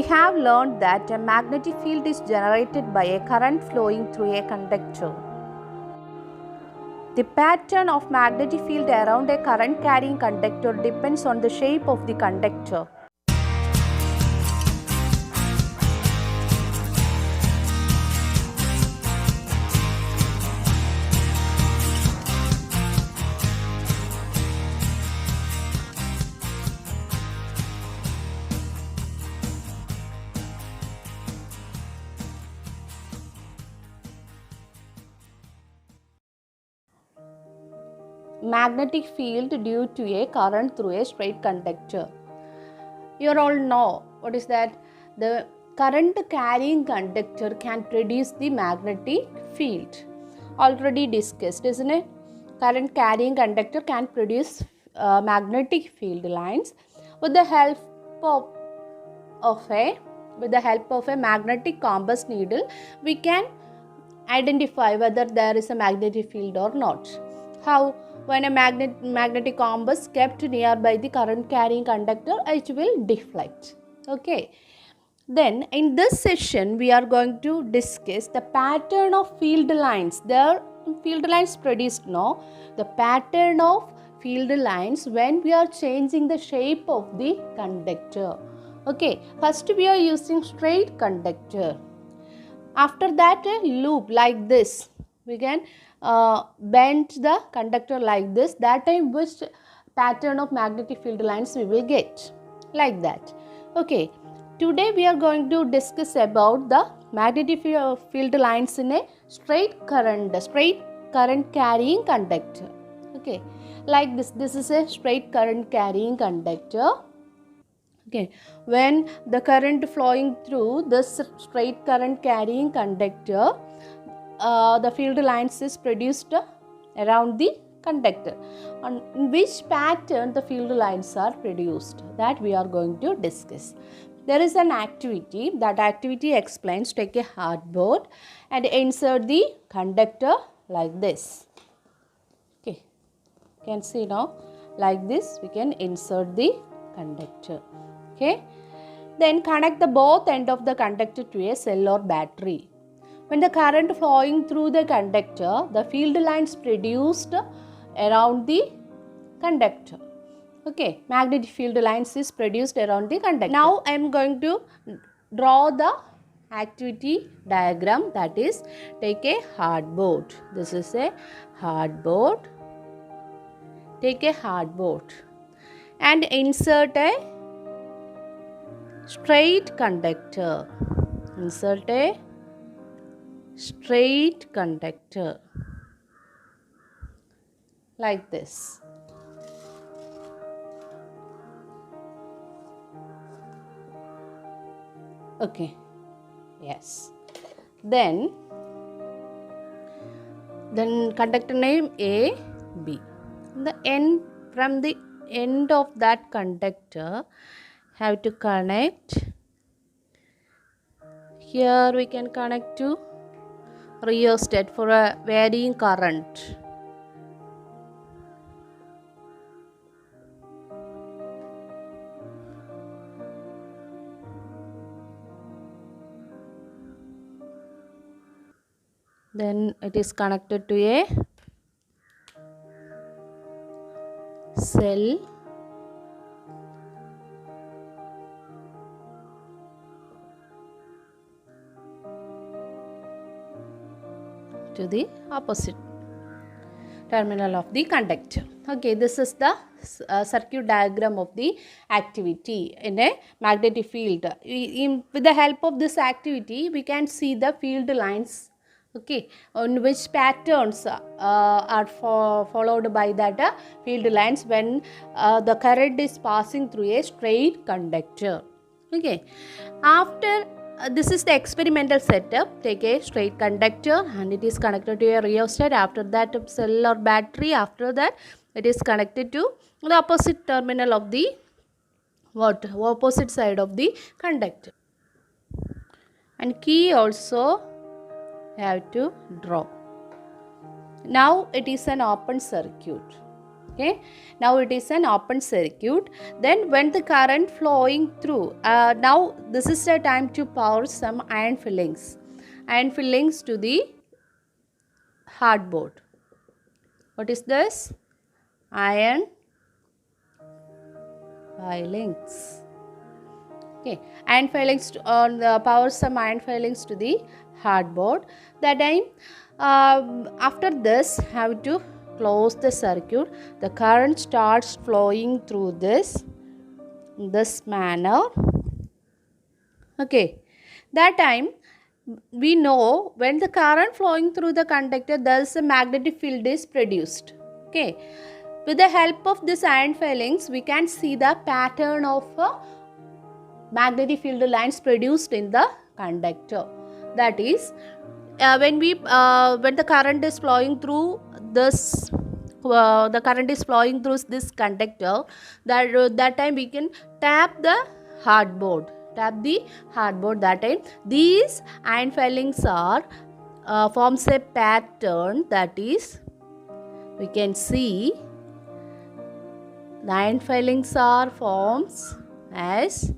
have learned that a magnetic field is generated by a current flowing through a conductor. The pattern of magnetic field around a current carrying conductor depends on the shape of the conductor. Magnetic field due to a current through a straight conductor. You all know what is that? The current carrying conductor can produce the magnetic field. Already discussed, isn't it? Current carrying conductor can produce magnetic field lines with the help of a magnetic compass needle. We can identify whether there is a magnetic field or not. How? When a magnetic compass kept nearby the current carrying conductor, it will deflect. Okay. Then in this session we are going to discuss the pattern of field lines. There field lines produced, no? The pattern of field lines when we are changing the shape of the conductor. Okay. First we are using straight conductor. After that a loop like this. We can bend the conductor like this. That time which pattern of magnetic field lines we will get. Like that. Okay. Today we are going to discuss about the magnetic field lines in a straight current carrying conductor. Okay. Like this. This is a straight current carrying conductor. Okay, when the current flowing through this straight current carrying conductor, the field lines is produced around the conductor. On which pattern the field lines are produced, that we are going to discuss. There is an activity. That activity explains. Take a hardboard and insert the conductor like this. Okay, you can see now like this we can insert the conductor. Okay, then connect the both end of the conductor to a cell or battery. When the current flowing through the conductor, the field lines produced around the conductor. Okay, magnetic field lines is produced around the conductor. Now I am going to draw the activity diagram. That is, take a hardboard. This is a hardboard. Take a hardboard and insert a straight conductor. Insert a straight conductor like this. Okay. Yes. Then conductor name A, B. From the end of that conductor have to connect. Here we can connect to rheostat for a varying current. Then it is connected to a cell. To the opposite terminal of the conductor. Okay, this is the circuit diagram of the activity in a magnetic field. With the help of this activity, we can see the field lines. Okay, on which patterns are followed by that field lines when the current is passing through a straight conductor. Okay, after this is the experimental setup. Take a straight conductor and it is connected to a rheostat. After that, a cell or battery. After that, it is connected to the opposite terminal of the opposite side of the conductor. And key also have to draw. Now it is an open circuit. Okay, now it is an open circuit. Then when the current flowing through, now this is the time to pour some iron fillings to the hardboard. What is this? Iron filings. Okay, iron filings on the power some iron filings to the hardboard. That time, after this, have to close the circuit. The current starts flowing through this manner. Okay, that time we know when the current flowing through the conductor, thus a magnetic field is produced. Okay, with the help of this iron filings, we can see the pattern of magnetic field lines produced in the conductor. That is, when the current is flowing through this conductor, that time we can tap the hardboard. That time these iron filings are forms a pattern. That is, we can see the iron filings are forms as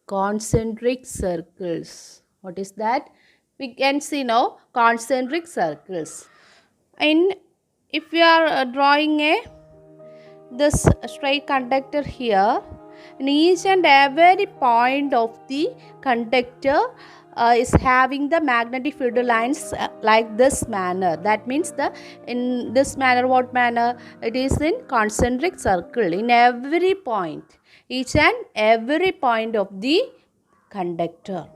concentric circles. What is that? We can see now concentric circles. And if we are drawing this straight conductor here, in each and every point of the conductor is having the magnetic field lines like this manner. That means in this manner, what manner? It is in concentric circle in every point, each and every point of the conductor.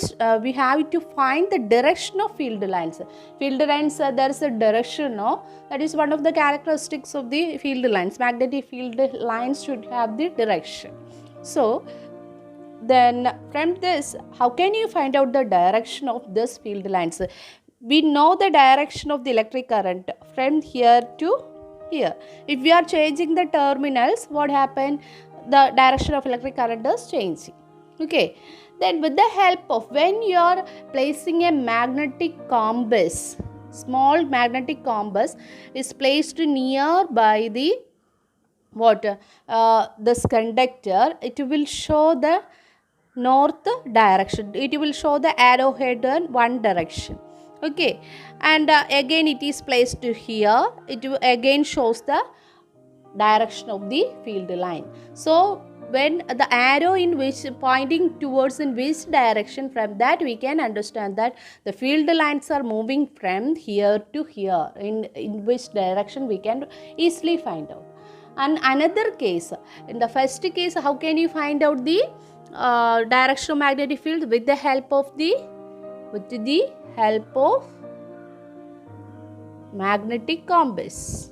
We have to find the direction of field lines. Field lines, there is a direction, no? That is one of the characteristics of the field lines. Magnetic field lines should have the direction. So, then from this, how can you find out the direction of this field lines? We know the direction of the electric current from here to here. If we are changing the terminals, what happened? The direction of electric current is changing. Okay. Then with the help of, when you are placing a magnetic compass, small magnetic compass is placed nearby the this conductor, it will show the north direction. It will show the arrowhead in one direction. Okay, and again it is placed here. It again shows the direction of the field line. So when the arrow in which pointing towards in which direction, from that we can understand that the field lines are moving from here to here. In which direction we can easily find out. And another case, in the first case, how can you find out the direction of magnetic field? With the help of magnetic compass.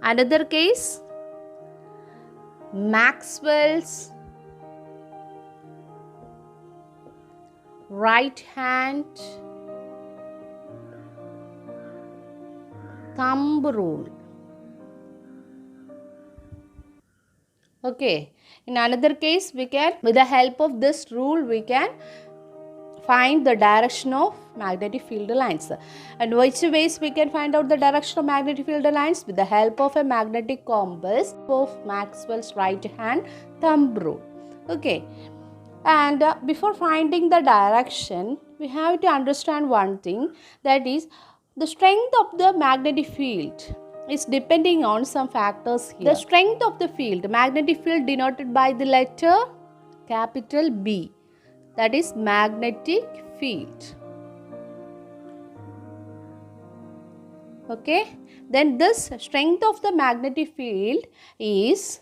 Another case, Maxwell's right hand thumb rule. Okay, in another case, we can, with the help of this rule, we can find the direction of magnetic field lines. And which ways we can find out the direction of magnetic field lines? With the help of a magnetic compass of Maxwell's right hand thumb rule. Okay, and before finding the direction, we have to understand one thing, that is, the strength of the magnetic field is depending on some factors here. The strength of the field, magnetic field denoted by the letter capital B, that is magnetic field. Okay, then this strength of the magnetic field is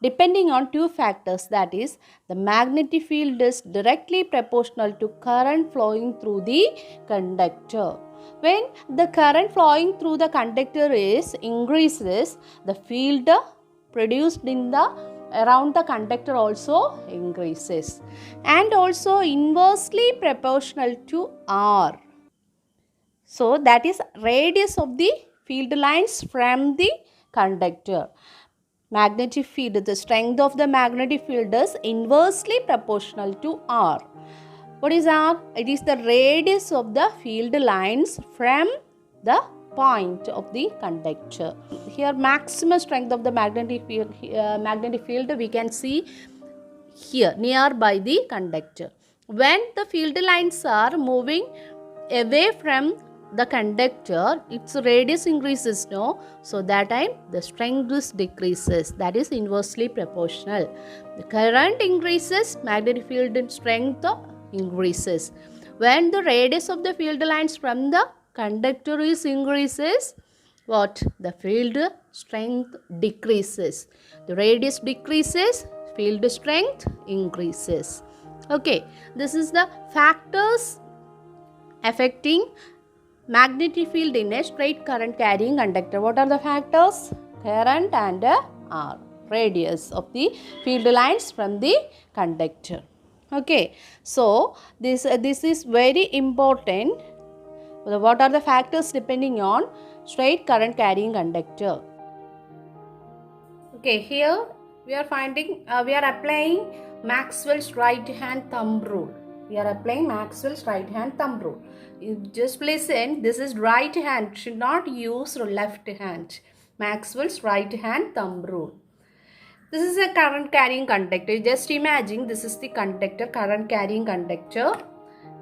depending on two factors, that is, the magnetic field is directly proportional to current flowing through the conductor. When the current flowing through the conductor increases, the field produced in around the conductor also increases, and also inversely proportional to R. So that is radius of the field lines from the conductor. Magnetic field, the strength of the magnetic field is inversely proportional to R. What is R? It is the radius of the field lines from the point of the conductor. Here maximum strength of the magnetic field we can see here nearby the conductor. When the field lines are moving away from the conductor, its radius increases, no? So that time the strength decreases. That is inversely proportional. The current increases, magnetic field strength increases. When the radius of the field lines from the conductor is increases, what? The field strength decreases. The radius decreases, field strength increases. Okay, this is the factors affecting magnetic field in a straight current carrying conductor. What are the factors? Current and R, radius of the field lines from the conductor. Okay, so this is very important. What are the factors depending on straight current carrying conductor? Okay, here we are applying Maxwell's right hand thumb rule. We are applying Maxwell's right hand thumb rule. You just listen, this is right hand, should not use left hand. Maxwell's right hand thumb rule. This is a current carrying conductor. Just imagine this is the conductor, current carrying conductor.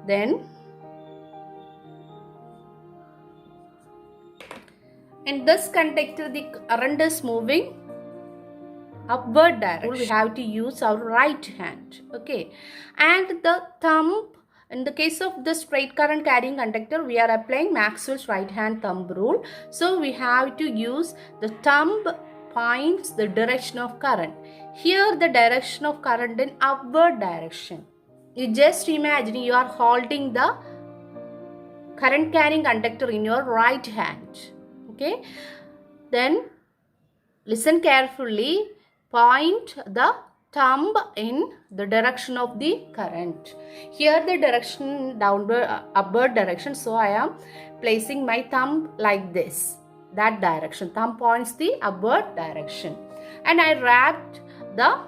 Then in this conductor the current is moving upward direction. We have to use our right hand. Okay, and the thumb, in the case of the straight current carrying conductor, we are applying Maxwell's right hand thumb rule. So we have to use the thumb points the direction of current. Here the direction of current in upward direction. You just imagine you are holding the current carrying conductor in your right hand. Okay, then listen carefully. Point the thumb in the direction of the current. Here the direction downward, upward direction. So I am placing my thumb like this. That direction. Thumb points the upward direction. And I wrapped the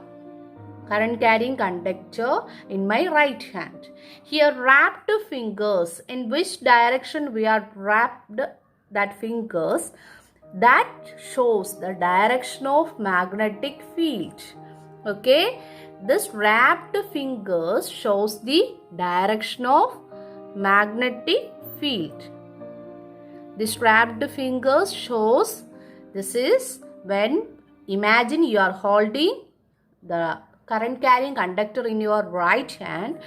current carrying conductor in my right hand. Here wrapped fingers. In which direction we are wrapped that fingers? That shows the direction of magnetic field. Okay, this wrapped fingers shows the direction of magnetic field. This wrapped fingers shows, this is when, imagine you are holding the current carrying conductor in your right hand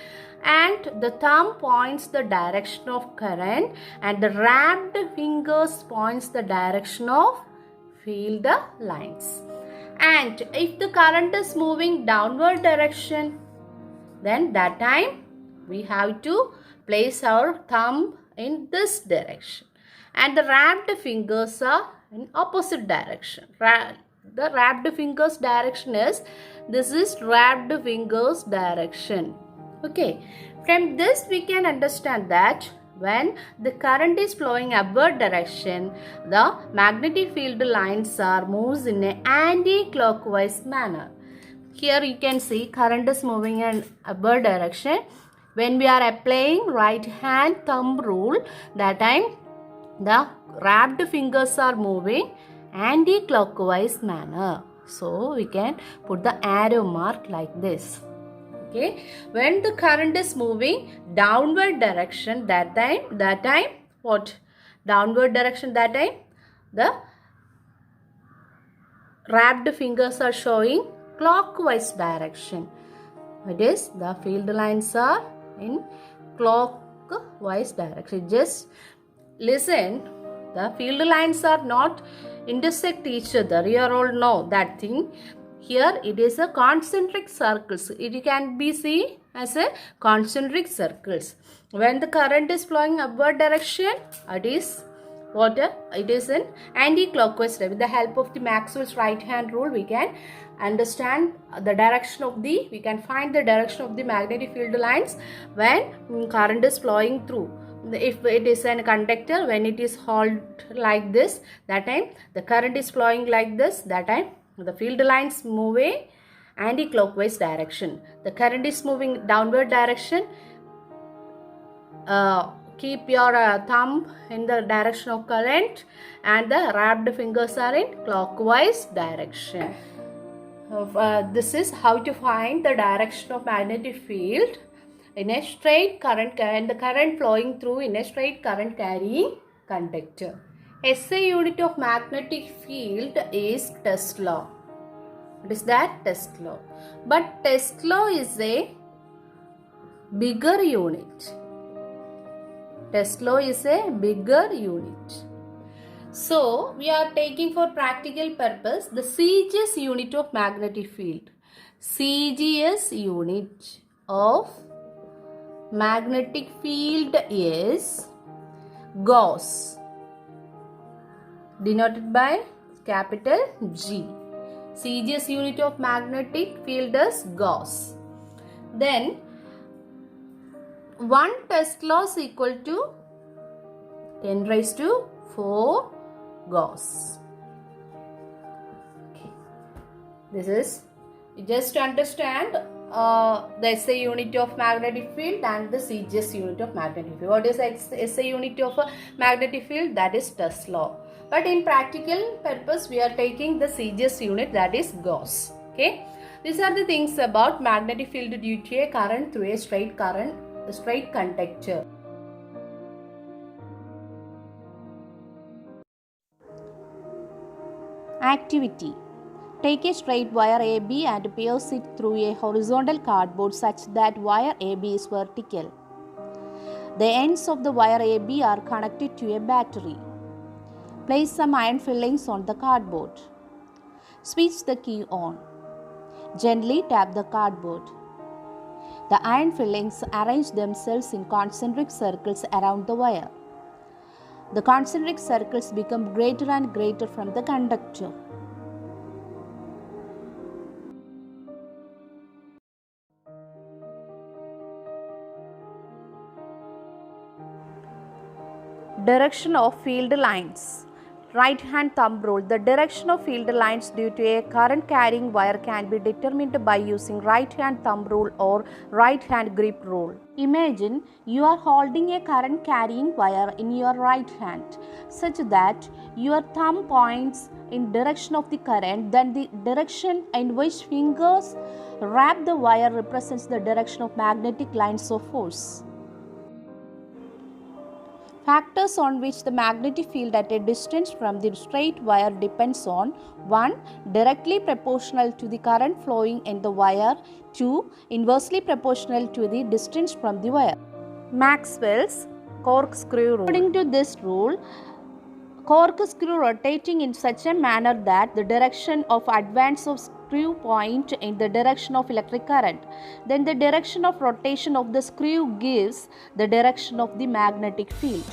and the thumb points the direction of current and the wrapped fingers points the direction of field lines. And if the current is moving downward direction, then that time we have to place our thumb in this direction and the wrapped fingers are in opposite direction. The wrapped fingers direction is, this is wrapped fingers direction. Okay, from this we can understand that when the current is flowing upward direction, the magnetic field lines are moves in an anti-clockwise manner. Here you can see current is moving in upward direction. When we are applying right hand thumb rule, that time the wrapped fingers are moving anti-clockwise manner. So we can put the arrow mark like this. Okay, when the current is moving downward direction, that time what? Downward direction, that time the wrapped fingers are showing clockwise direction. It is the field lines are in clockwise direction. Just listen, the field lines are not intersect each other. You all know that thing. Here it is a concentric circles. It can be seen as a concentric circles. When the current is flowing upward direction, it is what? It is an anti-clockwise direction. With the help of the Maxwell's right hand rule, we can understand the direction of the, we can find the direction of the magnetic field lines when current is flowing through. If it is a conductor, when it is held like this, that time the current is flowing like this, that time the field lines moving anti-clockwise direction. The current is moving downward direction, keep your thumb in the direction of current and the wrapped fingers are in clockwise direction. This is how to find the direction of magnetic field in a straight current and the current flowing through in a straight current carrying conductor. SI unit of magnetic field is Tesla. What is that? Tesla. But Tesla is a bigger unit. Tesla is a bigger unit. So, we are taking for practical purpose the CGS unit of magnetic field. CGS unit of magnetic field is Gauss, denoted by capital G. CGS unit of magnetic field is Gauss. Then 1 Tesla is equal to 10 raised to 4 Gauss. Okay. This is just to understand the SI unit of magnetic field and the CGS unit of magnetic field. What is SI unit of a magnetic field? That is Tesla. But in practical purpose, we are taking the CGS unit, that is Gauss. Okay. These are the things about magnetic field due to a current through a straight conductor. Activity. Take a straight wire AB and pierce it through a horizontal cardboard such that wire AB is vertical. The ends of the wire AB are connected to a battery. Place some iron fillings on the cardboard. Switch the key on. Gently tap the cardboard. The iron fillings arrange themselves in concentric circles around the wire. The concentric circles become greater and greater from the conductor. Direction of field lines. Right hand thumb rule. The direction of field lines due to a current carrying wire can be determined by using right hand thumb rule or right hand grip rule. Imagine you are holding a current carrying wire in your right hand such that your thumb points in direction of the current, then the direction in which fingers wrap the wire represents the direction of magnetic lines of force. Factors on which the magnetic field at a distance from the straight wire depends on 1. Directly proportional to the current flowing in the wire. 2. Inversely proportional to the distance from the wire. Maxwell's corkscrew rule. According to this rule, corkscrew rotating in such a manner that the direction of advance of screw point in the direction of electric current. Then the direction of rotation of the screw gives the direction of the magnetic field.